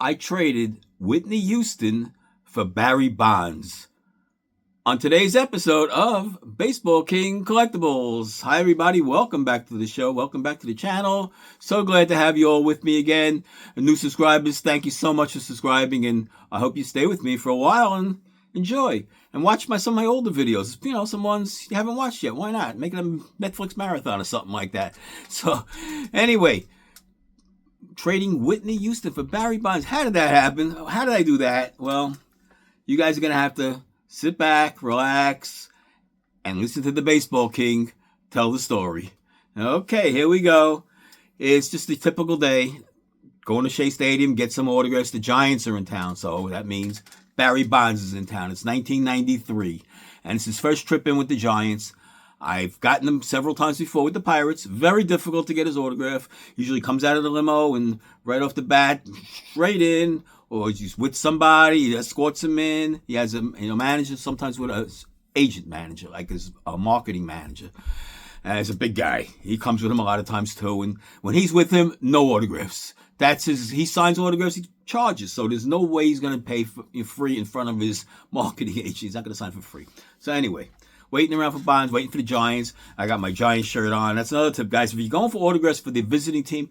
I traded Whitney Houston for Barry Bonds. On today's episode of Baseball King Collectibles. Hi, everybody. Welcome back to the show. Welcome back to the channel. So glad to have you all with me again. New subscribers, thank you so much for subscribing, and I hope you stay with me for a while and enjoy. And watch some of my older videos. You know, some ones you haven't watched yet. Why not? Make it a Netflix marathon or something like that. So, anyway, trading Whitney Houston for Barry Bonds. How did that happen? How did I do that? Well, you guys are going to have to sit back, relax, and listen to the Baseball King tell the story. Okay, here we go. It's just a typical day. Going to Shea Stadium, get some autographs. The Giants are in town, so that means Barry Bonds is in town. It's 1993, and it's his first trip in with the Giants. I've gotten him several times before with the Pirates. Very difficult to get his autograph. Usually comes out of the limo and right off the bat, straight in, or he's with somebody, he escorts him in. He has a manager, sometimes with an agent manager, like a marketing manager. He's a big guy. He comes with him a lot of times too. And when he's with him, no autographs. He signs autographs, he charges. So there's no way he's going to pay for free in front of his marketing agent. He's not going to sign for free. So anyway, waiting around for Bonds, waiting for the Giants. I got my Giants shirt on. That's another tip, guys. If you're going for autographs for the visiting team,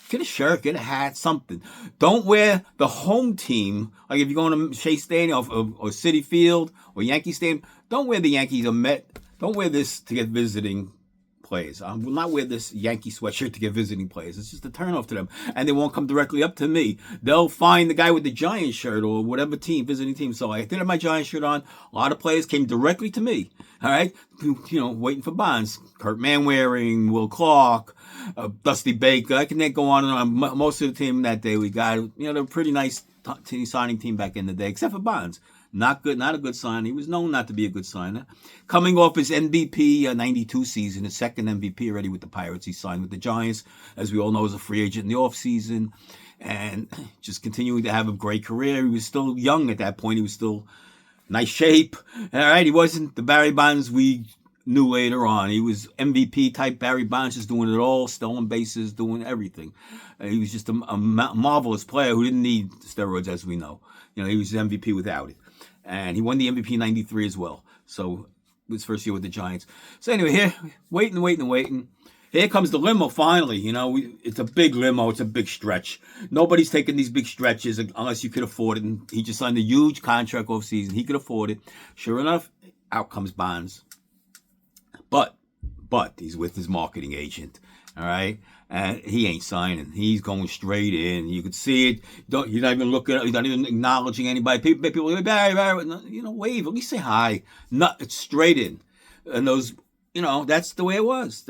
get a shirt, get a hat, something. Don't wear the home team. Like if you're going to Shea Stadium or Citi Field or Yankee Stadium, don't wear the Yankees or Met. Don't wear this to get visiting players. I will not wear this Yankee sweatshirt to get visiting players. It's just a turnoff to them. And they won't come directly up to me. They'll find the guy with the Giants shirt or whatever team, visiting team. So I did have my Giants shirt on. A lot of players came directly to me. All right? Waiting for Bonds. Kurt Manwaring, Will Clark, Dusty Baker. I can then go on and on. Most of the team that day we got, they're a pretty nice signing team back in the day, except for Bonds. Not good, not a good signer. He was known not to be a good signer. Coming off his MVP 92 season, his second MVP already with the Pirates. He signed with the Giants, as we all know, as a free agent in the offseason, and just continuing to have a great career. He was still young at that point. He was still nice shape. All right, he wasn't the Barry Bonds we knew later on. He was MVP type Barry Bonds, just doing it all, stolen bases, doing everything. He was just a marvelous player who didn't need steroids, as we know. He was MVP without it. And he won the MVP in 93 as well. So his first year with the Giants. So anyway, here, waiting. Here comes the limo finally. It's a big limo. It's a big stretch. Nobody's taking these big stretches unless you could afford it. And he just signed a huge contract off season. He could afford it. Sure enough, out comes Bonds. But he's with his marketing agent. All right, and he ain't signing. He's going straight in. You could see it. He's not even looking. He's not even acknowledging anybody. People, Barry, wave. At least say hi. It's straight in. And those, that's the way it was.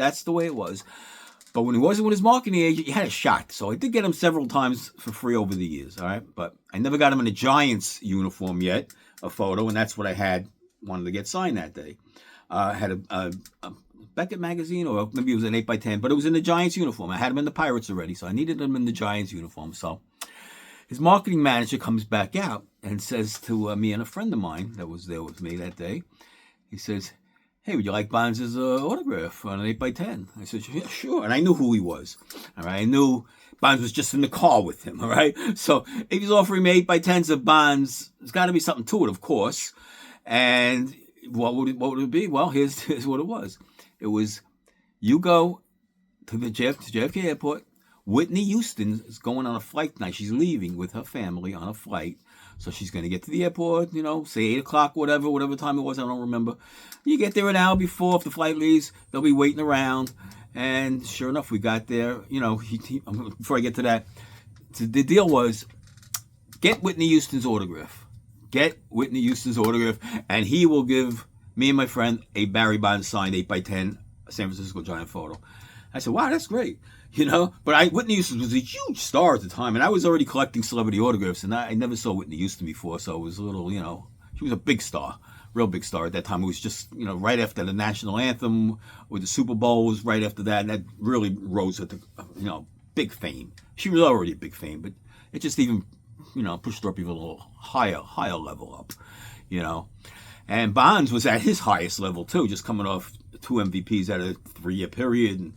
But when he wasn't with his marketing agent, he had a shot. So I did get him several times for free over the years. All right, but I never got him in a Giants uniform yet, a photo, and that's what I wanted to get signed that day. I had a Beckett magazine, or maybe it was an 8x10, but it was in the Giants uniform. I had him in the Pirates already, so I needed him in the Giants uniform. So his marketing manager comes back out and says to me and a friend of mine that was there with me that day, he says, "Hey, would you like Bonds' autograph on an 8x10? I said, "Yeah, sure." And I knew who he was. All right, I knew Bonds was just in the car with him. All right, so if he's offering me 8x10s of Bonds, there's got to be something to it, of course. And what would it be? Well, here's what it was. It was, you go to the JFK airport. Whitney Houston is going on a flight tonight. She's leaving with her family on a flight. So she's going to get to the airport, say 8 o'clock, whatever time it was. I don't remember. You get there an hour before. If the flight leaves, they'll be waiting around. And sure enough, we got there. Before I get to that, the deal was, get Whitney Houston's autograph. And he will give me and my friend a Barry Bonds signed 8x10 San Francisco Giant photo. I said, wow, that's great. But Whitney Houston was a huge star at the time, and I was already collecting celebrity autographs, and I never saw Whitney Houston before, so it was a little, she was a big star, real big star at that time. It was just, right after the national anthem or the Super Bowl was right after that, and that really rose at the, big fame. She was already a big fame, but it just even, pushed her up even a little higher level up, And Bonds was at his highest level, too, just coming off 2 MVPs at a 3-year period and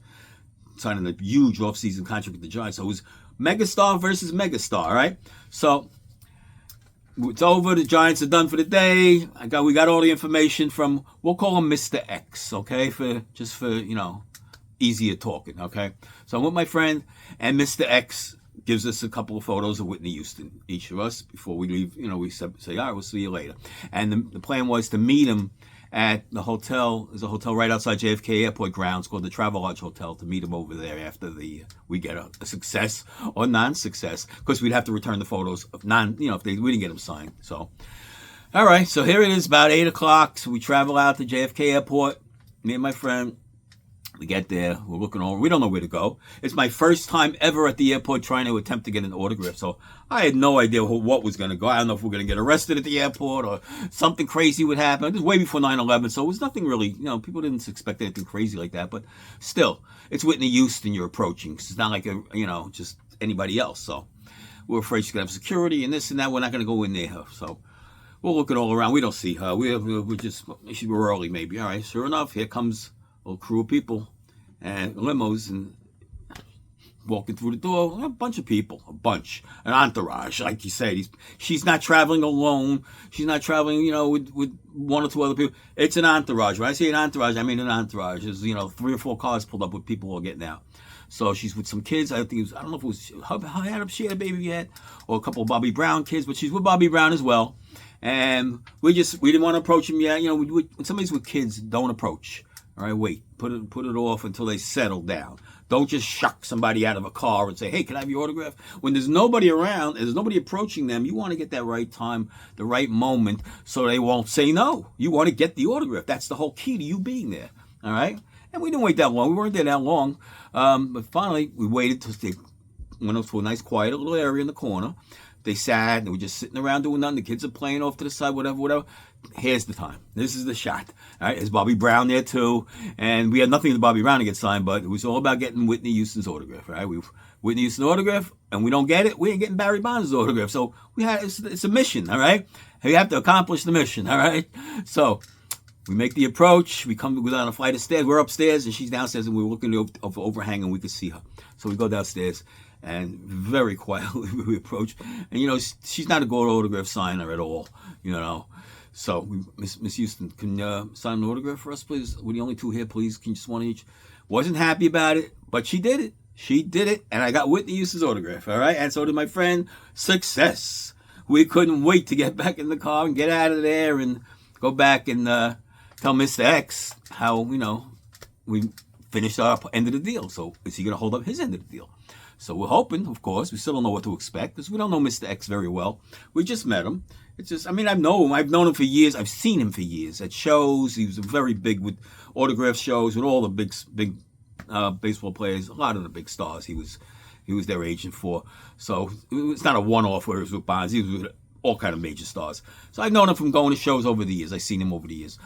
signing a huge offseason contract with the Giants. So it was Megastar versus megastar, all right? So it's over. The Giants are done for the day. We got all the information from, we'll call him Mr. X, okay? For easier talking, okay? So I'm with my friend, and Mr. X gives us a couple of photos of Whitney Houston, each of us, before we leave. We say, all right, we'll see you later. And the plan was to meet him at the hotel. There's a hotel right outside JFK Airport grounds called the Travelodge Hotel, to meet him over there after we get a success or non-success, because we'd have to return the photos of if we didn't get them signed. So, all right, so here it is, about 8 o'clock. So we travel out to JFK Airport, me and my friend. We get there, we're looking over, we don't know where to go. It's my first time ever at the airport trying to attempt to get an autograph, so I had no idea what was going to go. I don't know if we're going to get arrested at the airport or something crazy would happen. It was way before 9/11, so it was nothing really, people didn't expect anything crazy like that, but still, it's Whitney Houston you're approaching. It's not like, just anybody else, so we're afraid she's going to have security and this and that. We're not going to go in there, so we're looking all around. We don't see her. We're early maybe. All right, sure enough, here comes a little crew of people and limos, and walking through the door, a bunch of people, an entourage, like you said. She's not traveling alone. She's not traveling, with one or two other people. It's an entourage. When I say an entourage, I mean an entourage. There's, 3 or 4 cars pulled up with people all getting out. So she's with some kids. I don't know if it was she had a baby yet, or a couple of Bobby Brown kids, but she's with Bobby Brown as well. And we didn't want to approach him yet. When somebody's with kids, don't approach. All right, wait. Put it off until they settle down. Don't just shuck somebody out of a car and say, hey, can I have your autograph? When there's nobody around, and there's nobody approaching them, you want to get that right time, the right moment, so they won't say no. You want to get the autograph. That's the whole key to you being there. All right? And we didn't wait that long. We weren't there that long. But finally, we waited till they went up to a nice, quiet little area in the corner. They sat, and they were just sitting around doing nothing. The kids are playing off to the side, whatever. Here's the time. This is the shot. All right, there's Bobby Brown there, too. And we had nothing to Bobby Brown to get signed, but it was all about getting Whitney Houston's autograph. All right, Whitney Houston's autograph, and we don't get it, we ain't getting Barry Bonds' autograph. So it's a mission, all right? We have to accomplish the mission, all right? So we make the approach. We go down a flight of stairs. We're upstairs, and she's downstairs, and we're looking over overhang, and we could see her. So we go downstairs. And very quietly we approach, and she's not a gold autograph signer at all, So, Miss Houston, can you sign an autograph for us, please? We're the only 2 here, please. Can you just one each? Wasn't happy about it, but she did it. She did it, and I got Whitney Houston's autograph. All right, and so did my friend. Success. We couldn't wait to get back in the car and get out of there and go back and tell Mr. X how we finished our end of the deal. So, is he going to hold up his end of the deal? So we're hoping, of course. We still don't know what to expect because we don't know Mr. X very well. We just met him. It's just, I've known him. I've known him for years. I've seen him for years at shows. He was very big with autograph shows with all the big baseball players. A lot of the big stars he was their agent for. So it's not a one-off where he was with Bonds. He was with all kind of major stars. So I've known him from going to shows over the years. I've seen him over the years.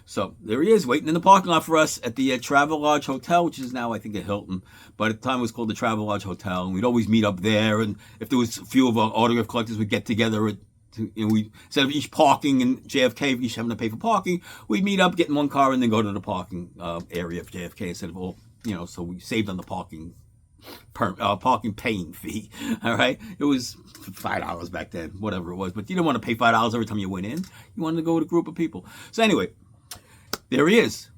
So there he is, waiting in the parking lot for us at the Travelodge Hotel, which is now, I think, a Hilton. But at the time, it was called the Travelodge Hotel. And we'd always meet up there. And if there was a few of our autograph collectors, we'd get together. Instead of each parking in JFK, each having to pay for parking, we'd meet up, get in one car, and then go to the parking area of JFK instead of all, so we saved on the parking paying fee. All right, it was $5 back then, whatever it was. But you didn't want to pay $5 every time you went in. You wanted to go with a group of people. So anyway, there he is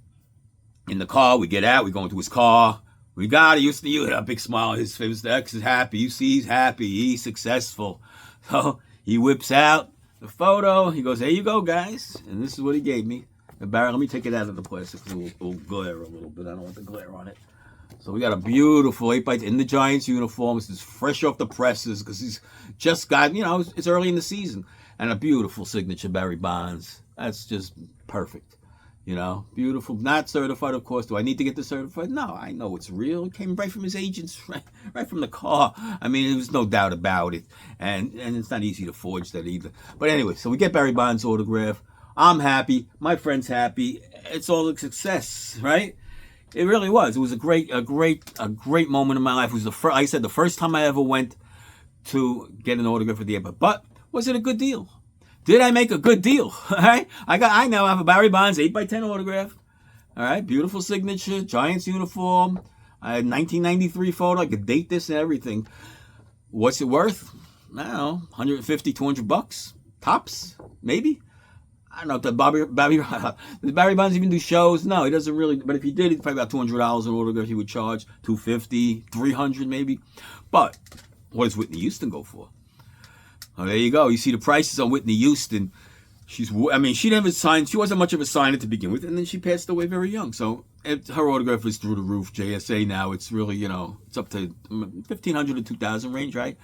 in the car. We get out. We go into his car. We got it. You had a big smile. His X is happy. You see, he's happy. He's successful. So he whips out the photo. He goes, "There you go, guys." And this is what he gave me. And Barry, let me take it out of the plastic because it will glare a little bit. I don't want the glare on it. So we got a beautiful 8x in the Giants uniform. This is fresh off the presses because he's just got, it's early in the season. And a beautiful signature, Barry Bonds. That's just perfect. Beautiful. Not certified, of course. Do I need to get this certified? No, I know it's real. It came right from his agents, right from the car. I mean, there was no doubt about it. And it's not easy to forge that either. But anyway, so we get Barry Bonds' autograph. I'm happy. My friend's happy. It's all a success, right? It really was. It was a great moment in my life. It was the first time I ever went to get an autograph at the airport. But was it a good deal? Did I make a good deal? All right. I now have a Barry Bonds 8x10 autograph. All right. Beautiful signature, Giants uniform. I had 1993 photo. I could date this and everything. What's it worth? I don't know, 150, 200 bucks tops, maybe. I don't know if the does Barry Bonds even do shows? No, he doesn't really. But if he did, he'd probably about $200 an autograph. He would charge 250, 300 maybe. But what does Whitney Houston go for? Oh, there you go. You see the prices on Whitney Houston. She never signed. She wasn't much of a signer to begin with, and then she passed away very young. So her autograph is through the roof. JSA now, it's really, it's up to 1,500 to 2,000 range, right?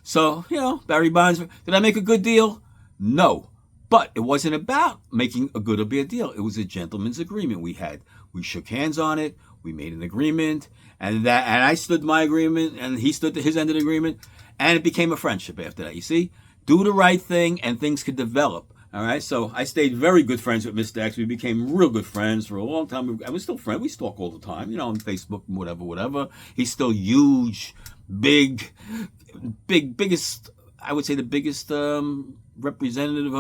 So, Barry Bonds. Did I make a good deal? No. But it wasn't about making a good or bad deal. It was a gentleman's agreement we had. We shook hands on it. We made an agreement, and I stood my agreement, and he stood to his end of the agreement, and it became a friendship after that. You see, do the right thing, and things could develop. All right, so I stayed very good friends with Mr. X. We became real good friends for a long time. I was still friends. We talk all the time, on Facebook and whatever. He's still huge, biggest. I would say the biggest representative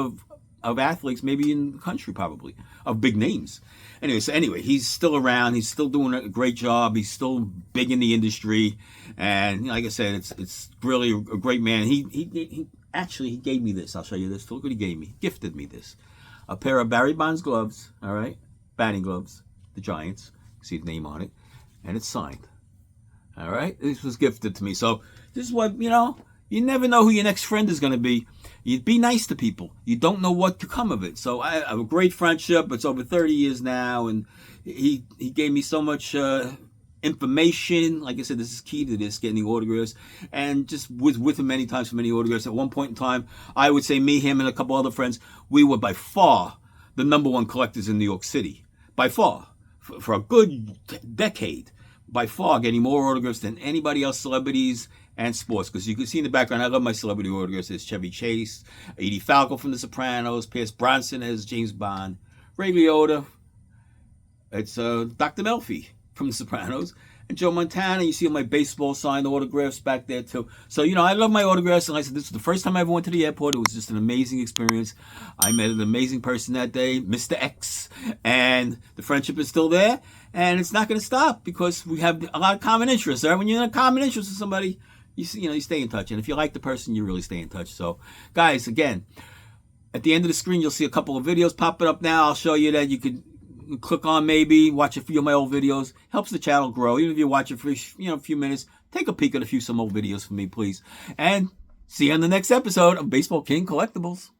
of athletes, maybe in the country, probably, of big names. Anyway, he's still around. He's still doing a great job. He's still big in the industry, and like I said, it's really a great man. He actually gave me this. I'll show you this. Look what he gave me. Gifted me this, a pair of Barry Bonds gloves. All right, batting gloves, the Giants. See his name on it, and it's signed. All right, this was gifted to me. So this is what you never know who your next friend is going to be. You be nice to people. You don't know what could come of it. So I have a great friendship. It's over 30 years now, and he gave me so much information. Like I said, this is key to this, getting the autographs, and just with him many times for many autographs. At one point in time, I would say me, him, and a couple other friends, we were by far the number one collectors in New York City. By far. For a good decade. By far, getting more autographs than anybody else, celebrities and sports. Because you can see in the background, I love my celebrity autographs. There's Chevy Chase, Edie Falco from The Sopranos, Pierce Bronson as James Bond, Ray Liotta. It's Dr. Melfi from The Sopranos, and Joe Montana. You see all my baseball signed autographs back there too. So, I love my autographs. And like I said, this was the first time I ever went to the airport. It was just an amazing experience. I met an amazing person that day, Mr. X, and the friendship is still there. And it's not going to stop because we have a lot of common interests. Right? When you're in a common interest with somebody, you stay in touch. And if you like the person, you really stay in touch. So, guys, again, at the end of the screen, you'll see a couple of videos popping up now. I'll show you that you could click on, maybe watch a few of my old videos. Helps the channel grow. Even if you watch it for a few minutes, take a peek at some old videos for me, please. And see you on the next episode of Baseball King Collectibles.